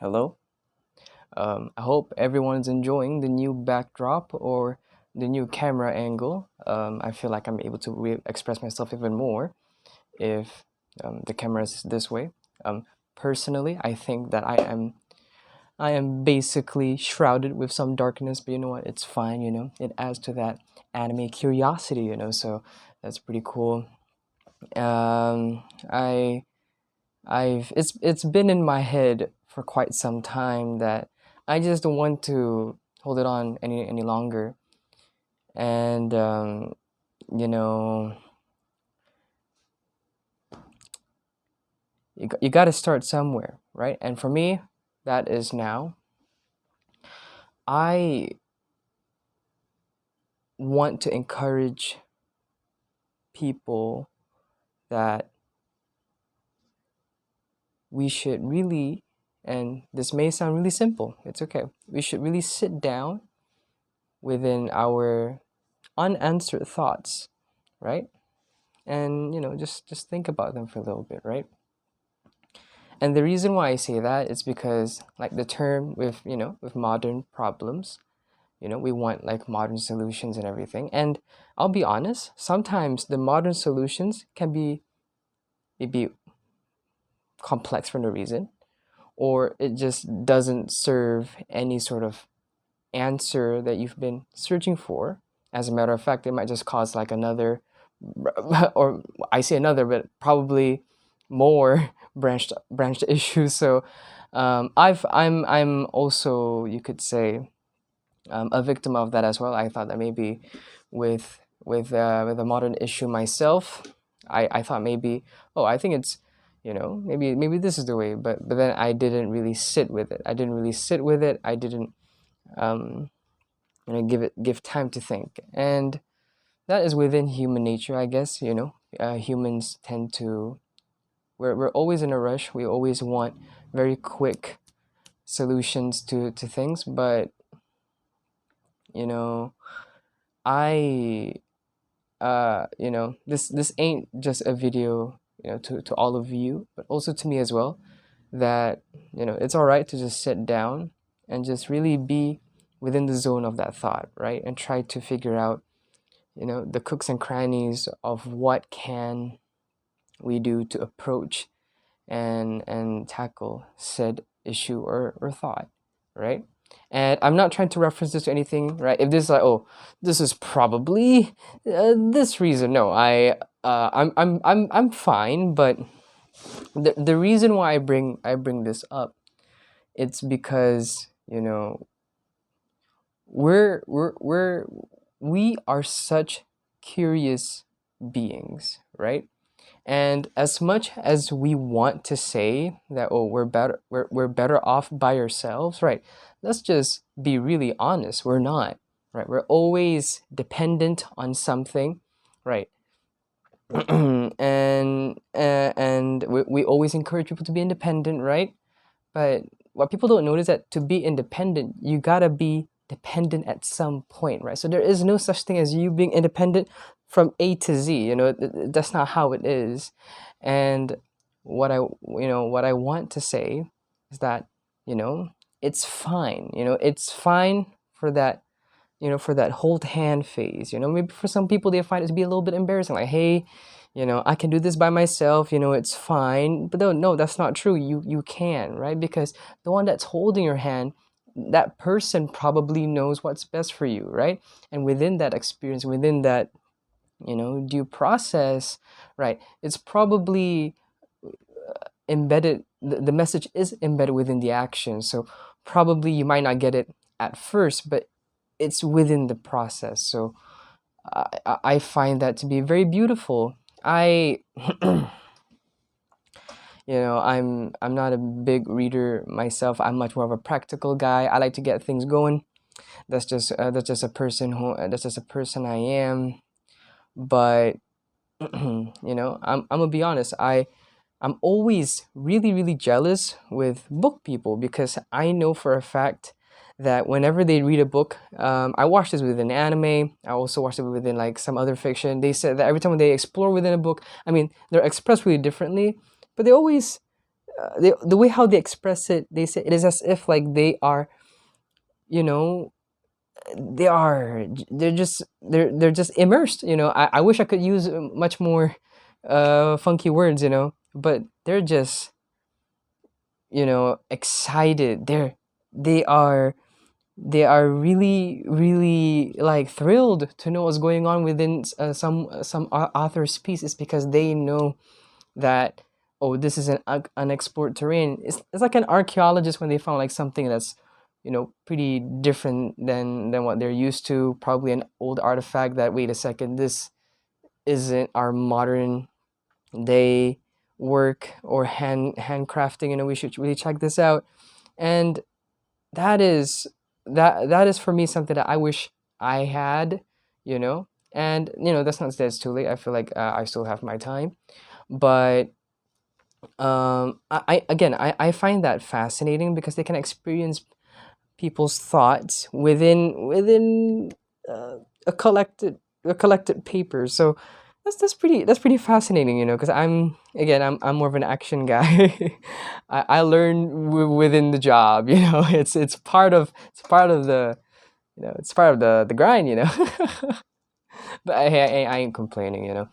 Hello. I hope everyone's enjoying the new backdrop or the new camera angle. I feel like I'm able to express myself even more if the camera is this way. Personally, I think that I am basically shrouded with some darkness, but you know what? It's fine. It adds to that anime curiosity. So that's pretty cool. I it's been in my head for quite some time that I just don't want to hold it on any longer. And you know, you got to start somewhere, right? And for me, that is now. I want to encourage people that we should really, and this may sound really simple, it's okay. We should really sit down within our unanswered thoughts, right? And just think about them for a little bit, right? And the reason why I say that is because, like, the term with modern problems, we want like modern solutions and everything. And I'll be honest, sometimes the modern solutions can be maybe complex for no reason, or it just doesn't serve any sort of answer that you've been searching for. As a matter of fact, it might just cause like another, or I say another, but probably more branched issues. So I'm also, you could say, a victim of that as well. I thought that maybe with with a modern issue myself, I thought maybe, oh, I think it's, maybe this is the way, but then I didn't really sit with it. I didn't um, give time to think, and that is within human nature, I guess. Humans tend to, we're always in a rush. We always want very quick solutions to things, but you know I this ain't just a video, to all of you, but also to me as well, that it's all right to just sit down and just really be within the zone of that thought, right? And try to figure out, the cooks and crannies of what can we do to approach and tackle said issue or thought, right? And I'm not trying to reference this to anything, right? If this is like, oh, this is probably this reason. No, I'm fine. But the reason why I bring this up, it's because we are such curious beings, right? And as much as we want to say that, oh, we're better off by ourselves, right? Let's just be really honest. We're not, right? We're always dependent on something, right? And we always encourage people to be independent, right? But what people don't notice, that to be independent, you gotta be dependent at some point, right? So there is no such thing as you being independent from A to Z. That's not how it is. And what I want to say is that you know it's fine. It's fine for that. For that hold hand phase. Maybe for some people they find it to be a little bit embarrassing. Like, hey, I can do this by myself. It's fine. But no, that's not true. You can, right? Because the one that's holding your hand, that person probably knows what's best for you, right? And within that experience, within that due process, right, it's probably embedded. The message is embedded within the action. So probably you might not get it at first, but it's within the process. So I find that to be very beautiful. I I'm not a big reader myself. I'm much more of a practical guy. I like to get things going. That's just a person who that's just a person I am. But I'm gonna be honest. I'm always really really jealous with book people, because I know for a fact that whenever they read a book, I watched this within anime. I also watched it within like some other fiction. They said that every time they explore within a book, I mean, they're expressed really differently, but they always the way how they express it, they say it is as if like they are, you know, they're just immersed. I wish I could use much more funky words, but they're just, excited. They are they are really really like thrilled to know what's going on within some author's piece. Is because they know that, oh, this is an unexplored terrain. It's like an archaeologist when they found like something that's, pretty different than what they're used to, probably an old artifact that, wait a second, this isn't our modern day work or handcrafting. We should really check this out. And that is that is for me something that I wish I had, you know and that's not that it's too late. I feel like I still have my time. But I again, I find that fascinating because they can experience people's thoughts within uh, a collected paper. So that's pretty fascinating, because I'm more of an action guy. I learn within the job. It's part of the it's part of the grind. But I ain't complaining.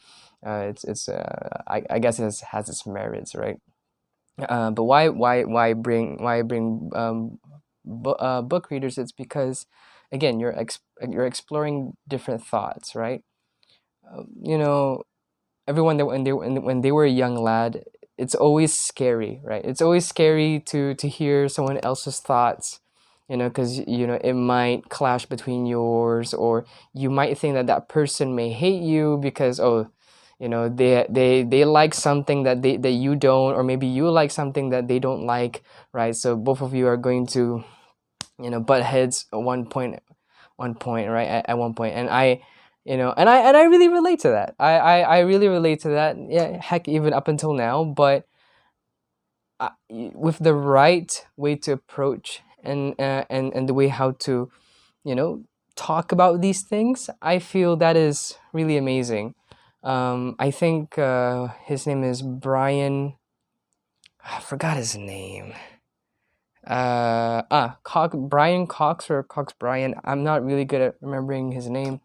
It's I guess has its merits, right? But why bring book readers? It's because, again, you're exploring different thoughts, right? You know, everyone that when they were a young lad, it's always scary, right? It's always scary to hear someone else's thoughts, because it might clash between yours, or you might think that that person may hate you because, oh, they like something that you don't, or maybe you like something that they don't like, right? So both of you are going to, butt heads at one point, right? At one point. And I really relate to that. I really relate to that. Yeah, heck, even up until now. But with the right way to approach, and the way how to, you know talk about these things, I feel that is really amazing. I think his name is Brian. I forgot his name. Brian Cox, or Cox Brian. I'm not really good at remembering his name,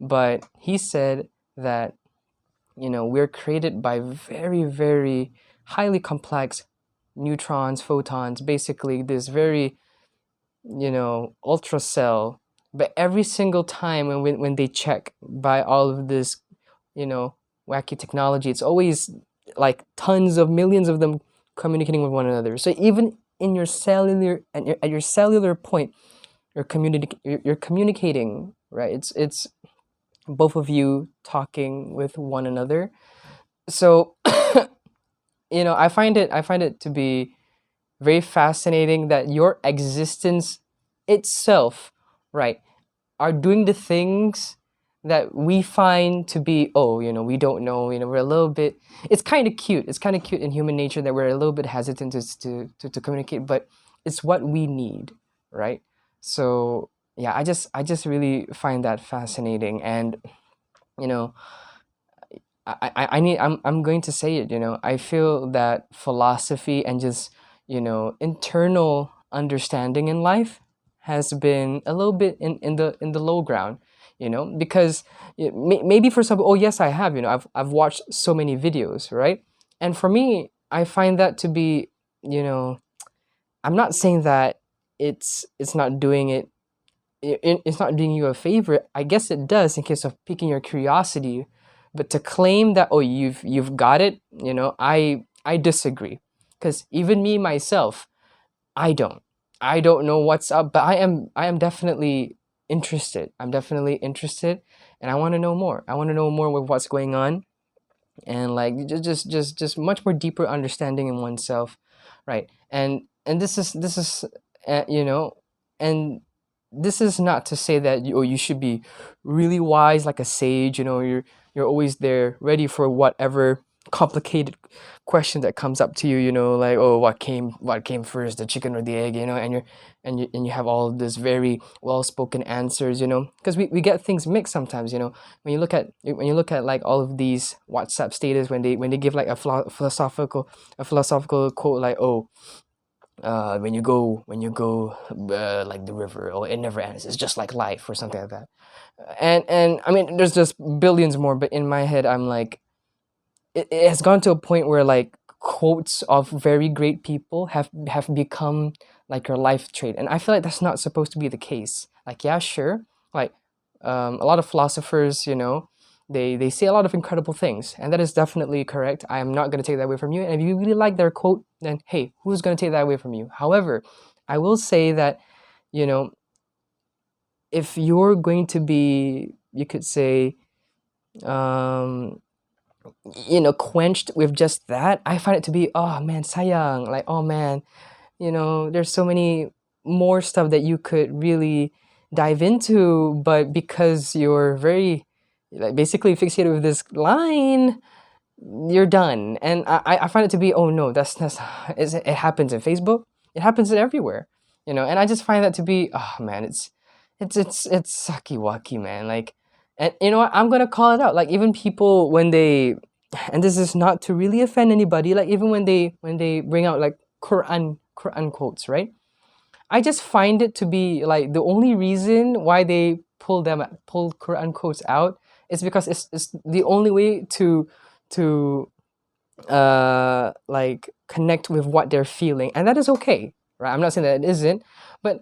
but he said that, we're created by very, very highly complex neutrons, photons, basically this very, ultra cell. But every single time when they check by all of this, you know, wacky technology, it's always like tons of millions of them communicating with one another. So even in your cellular at your cellular point, you're communicating, right? It's both of you talking with one another. So I find it to be very fascinating that your existence itself, right, are doing the things that we find to be, oh, we don't know. We're a little bit, it's kind of cute in human nature that we're a little bit hesitant to communicate, but it's what we need, right? So yeah, I just really find that fascinating. And you know I'm going to say it. I feel that philosophy and just, internal understanding in life has been a little bit in the low ground, because maybe for some, oh yes, I have, I've watched so many videos, right? And for me, I find that to be, you know I'm not saying that it's not doing it's not doing you a favor. I guess it does in case of piquing your curiosity, but to claim that, oh, you've got it, I disagree. Because even me myself, I don't. I don't know what's up, but I am definitely interested. I'm definitely interested, and I want to know more. I want to know more with what's going on, and like just much more deeper understanding in oneself, right? And this is and this is not to say that you should be really wise like a sage. You're always there ready for whatever complicated question that comes up to you, you know, like, oh, what came first, the chicken or the egg, you know, and you have all this very well spoken answers, you know, because we get things mixed sometimes, you know, when you look at like all of these WhatsApp status when they give like a philosophical quote like, oh, when you go like the river, or it never ends, it's just like life or something like that. And I mean, there's just billions more, but in my head I'm like, it has gone to a point where like quotes of very great people have become like your life trait, and I feel like that's not supposed to be the case. Like, yeah, sure, like, a lot of philosophers, you know, they say a lot of incredible things, and that is definitely correct. I am not going to take that away from you, and if you really like their quote, then hey, who's going to take that away from you? However, I will say that, you know, if you're going to be, you could say, um you know, quenched with just that, I find it to be, oh man, sayang. Like, oh man, you know, there's so many more stuff that you could really dive into, but because you're very, like, basically fixated with this line, you're done. And I find it to be, oh no, that's it happens in Facebook, it happens everywhere, you know. And I just find that to be, oh man, it's sucky wacky, man. Like, and you know what, I'm gonna call it out. Like, even people when they, and this is not to really offend anybody, like even when they bring out like Quran quotes, right? I just find it to be like the only reason why they pull Quran quotes out is because it's the only way to like connect with what they're feeling, and that is okay, right? I'm not saying that it isn't, but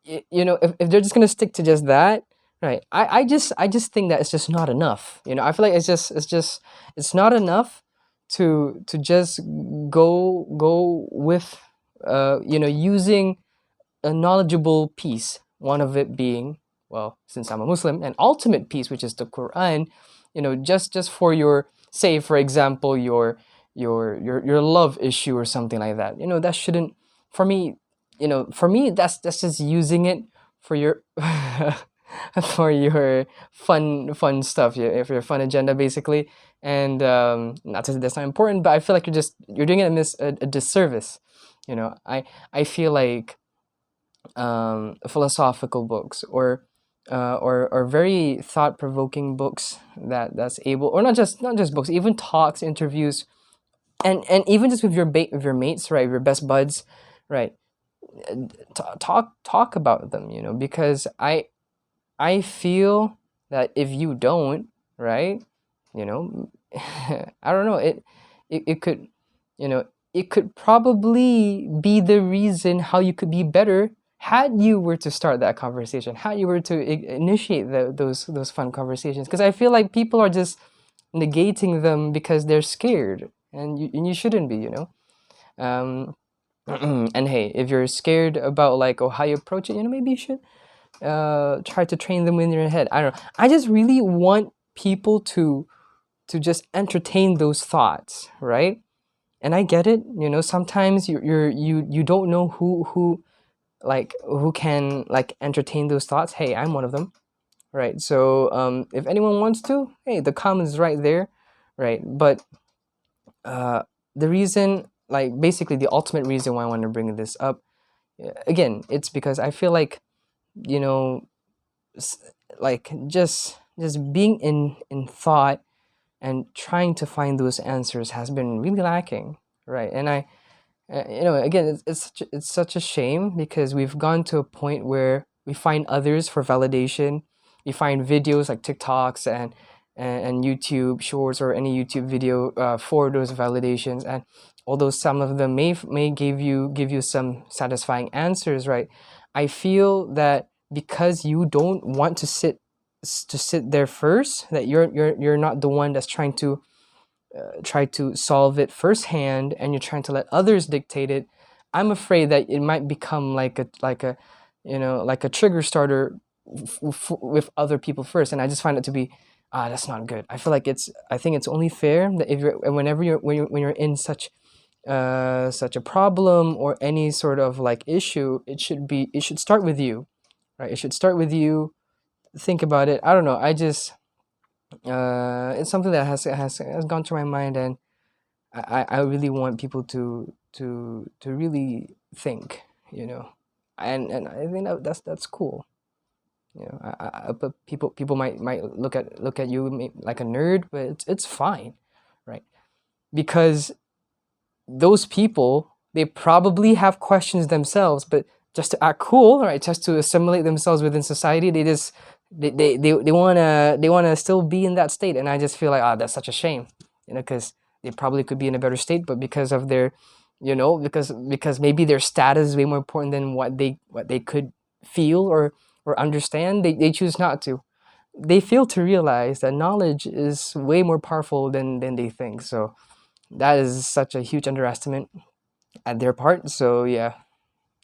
you know, if they're just gonna stick to just that, right? I just think that it's just not enough. You know, I feel like it's not enough to just go with you know, using a knowledgeable piece, one of it being, well, since I'm a Muslim, an ultimate piece, which is the Quran, you know, just for your, say for example, your love issue or something like that. You know, that shouldn't, for me, you know, for me, that's just using it for your for your fun stuff, yeah, for your fun agenda, basically. And not to say that's not important, but I feel like you're doing it a disservice. You know, I feel like philosophical books, or very thought provoking books that's able, or not just books, even talks, interviews, and even just with with your mates, right, your best buds, right, talk about them, you know, because I feel that if you don't, right, you know, I don't know, it could, you know, it could probably be the reason how you could be better had you were to start that conversation, had you were to initiate those fun conversations. Because I feel like people are just negating them because they're scared, and you shouldn't be, you know. Um, and hey, if you're scared about like, oh, how you approach it, you know, maybe you should try to train them in your head. I don't know. I just really want people to just entertain those thoughts, right? And I get it. You know, sometimes you don't know who can like entertain those thoughts. Hey, I'm one of them, right? So if anyone wants to, hey, the comments right there, right? But uh, the reason, like basically the ultimate reason why I want to bring this up, again, it's because I feel like, you know, like just being in thought and trying to find those answers has been really lacking, right? And you know, again, it's such a shame because we've gone to a point where we find others for validation. We find videos like TikToks and YouTube shorts, or any YouTube video for those validations. And although some of them may give you some satisfying answers, right? I feel that because you don't want to sit there first, that you're not the one that's try to solve it firsthand, and you're trying to let others dictate it. I'm afraid that it might become like a you know, like a trigger starter with other people first, and I just find it to be, that's not good. I think it's only fair that if you're whenever you're when you're in such a problem or any sort of like issue, it should start with you, right? It should start with you. Think about it. I don't know. It's something that has gone through my mind, and I really want people to really think, and I think that's cool. But people might look at you like a nerd, but it's fine, right? Because those people, they probably have questions themselves, but just to act cool, right? Just to assimilate themselves within society, they wanna still be in that state, and I just feel like, that's such a shame, because they probably could be in a better state, but because of their, because maybe their status is way more important than what they could feel or understand, they choose not to. They fail to realize that knowledge is way more powerful than they think. So that is such a huge underestimate at their part. So yeah,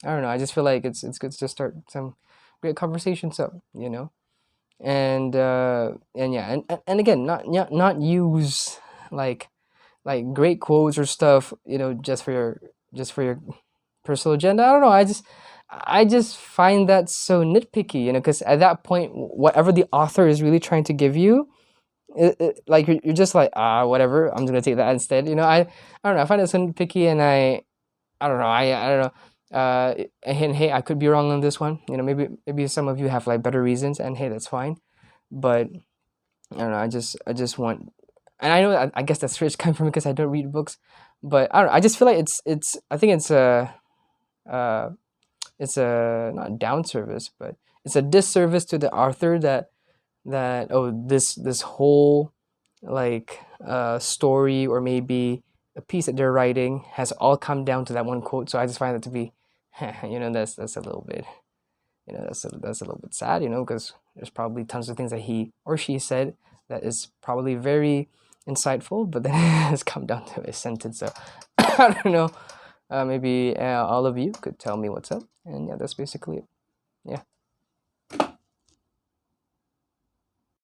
I don't know. I just feel like it's good to start some great conversations up, and yeah, and again, not use like great quotes or stuff, just for your personal agenda. I don't know. I just find that so nitpicky, because at that point, whatever the author is really trying to give you, like you're just like, whatever. I'm just gonna take that instead. I don't know. I find it so nitpicky, and I don't know. I don't know. And hey, I could be wrong on this one. Maybe some of you have like better reasons, and hey, that's fine. But I don't know. I just want, and I know I guess that's rich coming from me because I don't read books, but I don't know. I just feel like it's. I think uh, it's a not down service, but it's a disservice to the author that this whole like story or maybe a piece that they're writing has all come down to that one quote. So I just find that to be, that's a little bit, that's a little bit sad, because there's probably tons of things that he or she said that is probably very insightful, but then it has come down to a sentence. So I don't know. Maybe all of you could tell me what's up, and yeah, that's basically it.